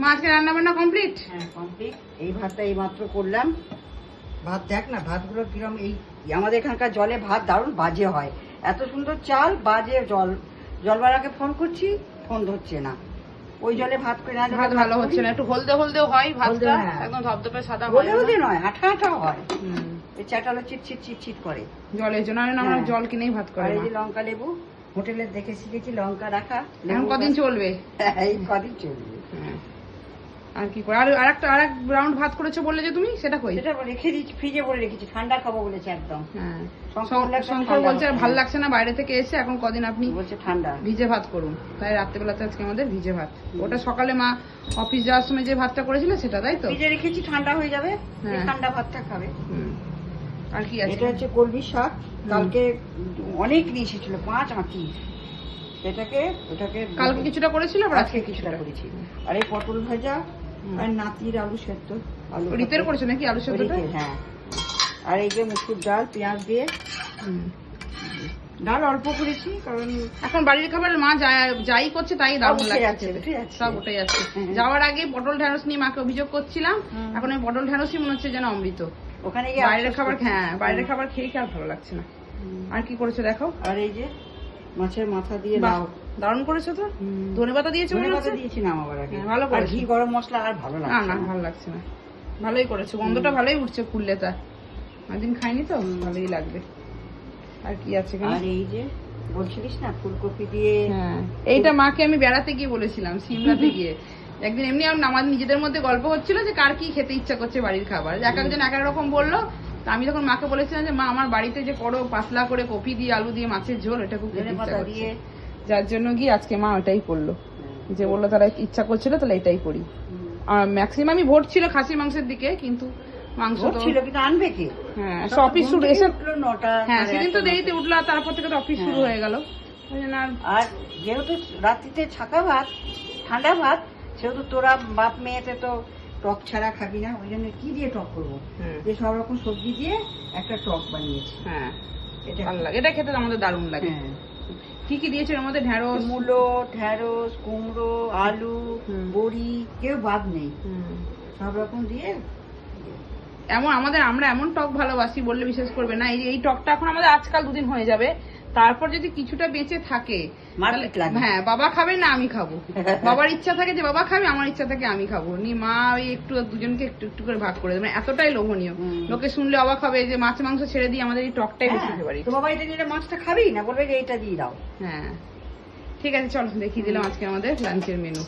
মা আজকে রান্না বান্না কমপ্লিট? হ্যাঁ কমপ্লিট। এই ভাতটা এই মাত্র করলাম। ভাত দেখ না ভাতগুলো কিরম, এই আমাদের এখানকার জলে ভাত দারুণ বাজে হয়, এত সুন্দর চাল বাজে জল। জলবালাকে ফোন করছি, ফোন ধরছে না। ওই জলে ভাত করে না, ভাত ভালো হচ্ছে না, একটু হলদে হলদেও হয় ভাতটা, হ্যাঁ। একদম ধপধপে সাদা হয় হলদে না। হলদে নয়, আঠা আঠা হয়। এই চাটালো চিটচিট চিটচিট করে জলের জন্য আমরা হ্যাঁ। জল কিনেই ভাত করে। আর এই যে লঙ্কা লেবু হোটেলে দেখে শিখেছি, লঙ্কা রাখা। এখন কদিন চলবে? এই কদিন চলবে। আর কি করে? আর একটা আরেক রাউন্ড ভাত করেছো বললে যে তুমি, সেটা কই? সেটা রেখে দিচ্ছি, ফ্রিজে ভরে রেখেছি, ঠান্ডা খাবো বলেছে একদম। হ্যাঁ, শঙ্কর শঙ্কর বলছে আর ভালো লাগছে না বাইরে থেকে এসে, এখন কদিন আপনি বলছে ঠান্ডা ভিজে ভাত করুন। তাই রাত্রেবেলাতে আজকে আমাদের ভিজে ভাত। ওটা সকালে মা অফিস যাওয়ার সময় যে ভাতটা করেছিল সেটা, তাই তো? ফ্রিজে রেখেছি, ঠান্ডা হয়ে যাবে, হ্যাঁ। ঠান্ডা ভাতটা খাবে। আর কি আছে? এটা হচ্ছে কলমি শাক, কালকে অনেক নিয়ে এসেছিল, 5 আঁটি। ওটাকে কালকে কিছুটা করেছিল, আবার আজকে কিছুটা করেছি। আর এই পটল ভাজা আর নাতির আলু সেদ্ধ। রীতের করেছো নাকি আলু সেদ্ধটা? হ্যাঁ। আর এই যে মুসুর ডাল পেঁয়াজ দিয়ে, ডাল অল্প করেছি কারণ এখন বাড়ির খাবার মা যাই করছে তাই দারুণ লাগছে, সব ওটাই যাচ্ছে। যাওয়ার আগে পটল ঢ্যাঁড়স নিয়ে মাকে অভিযোগ করছিলাম, এখন ওই পটল ঢ্যাঁড়সই মনে হচ্ছে যেন অমৃত। ওখানে গিয়ে বাইরের খাবার, হ্যাঁ বাইরের খাবার খেয়ে আর ভালো লাগছে না। আর কি করেছো দেখো? আর এই যে মাছের মাথা দিয়ে লাউ, দারুণ করেছো তো। ধনেপাতা দিয়েছো? ধনেপাতা দিয়েছি না আমার আগে, ভালো আর করেছো। ঘি গরম মশলা আর ভালো না লাগছে না, না। ভালো লাগছে না। ভালোই করেছো, গন্ধটা ভালোই উঠছে খুললে। তা একদিন খাইনি তো, ভালোই লাগবে। আর কি আছে? আর এই যে বলছিলিস না ফুলকপি দিয়ে, হ্যাঁ এইটা মাকে আমি বেড়াতে গিয়ে বলেছিলাম, সিমলাতে গিয়ে একদিন এমনি আমাদের নিজেদের মধ্যে গল্প হচ্ছিল যে কার কি খেতে ইচ্ছা করছে বাড়ির খাবার, এক একজন এক এক রকম বললো। তা আমি তখন মাকে বলেছিলাম যে মা আমার বাড়িতে যে করো পাতলা করে কপি দিয়ে আলু দিয়ে মাছের ঝোল, এটা খুব খেতে ইচ্ছা করছে। যার জন্য গিয়ে আজকে মা ওটাই করলো, যে বললো তারা ইচ্ছা করছিল তাহলে এটাই করি। আর ম্যাক্সিমামই ভোট ছিল খাসির মাংসের দিকে, কিন্তু মাংস তো ছিল, কিন্তু আনবে কি? হ্যাঁ অফিস শুরু এসে 9টা। হ্যাঁ সেদিন তো দেরিতে উঠলো, আর তারপর থেকে তো অফিস শুরু হয়ে গেল। আর যেহেতু রাত্রিতে ছাকা ভাত, ঠান্ডা ভাত, সেহেতু তোরা বাপ মেয়েতে তো টক ছাড়া খাবি না, ওই জন্য কি দিয়ে টক করবো, যে সব রকম সবজি দিয়ে একটা টক বানিয়েছি। হ্যাঁ এটা ভালো লাগে, এটা খেতে আমাদের দারুণ লাগে। কি কি দিয়েছে এর মধ্যে? ঢেঁড়স, মূলো, ঢেঁড়স, কুমড়ো, আলু, বড়ি, কেউ বাদ নেই, সব রকম দিয়ে। আমরা এমন টক ভালোবাসি বললে বিশ্বাস করবে না। এই টকটা এখন আমাদের আজকাল 2 দিন হয়ে যাবে, তারপর যদি কিছুটা বেঁচে থাকে, হ্যাঁ বাবা খাবে না আমি খাবো, বাবার ইচ্ছা থাকে যে বাবা খাবে, আমার ইচ্ছা থাকে আমি খাবো, নি মা ওই একটু দুজনকে একটু একটু করে ভাগ করে দেবে। মানে এতটাই লোভনীয়, লোকে শুনলে অবাক হবে যে মাছ মাংস ছেড়ে দিয়ে আমাদের এই টকটাই বেশি ফেভারিট। তো বাবা এটা নিলে মাছটা খাবি না, বলবে যে এইটা দিয়ে দাও। হ্যাঁ ঠিক আছে, চলো দেখিয়ে দিলাম আজকে আমাদের লাঞ্চের মেনু।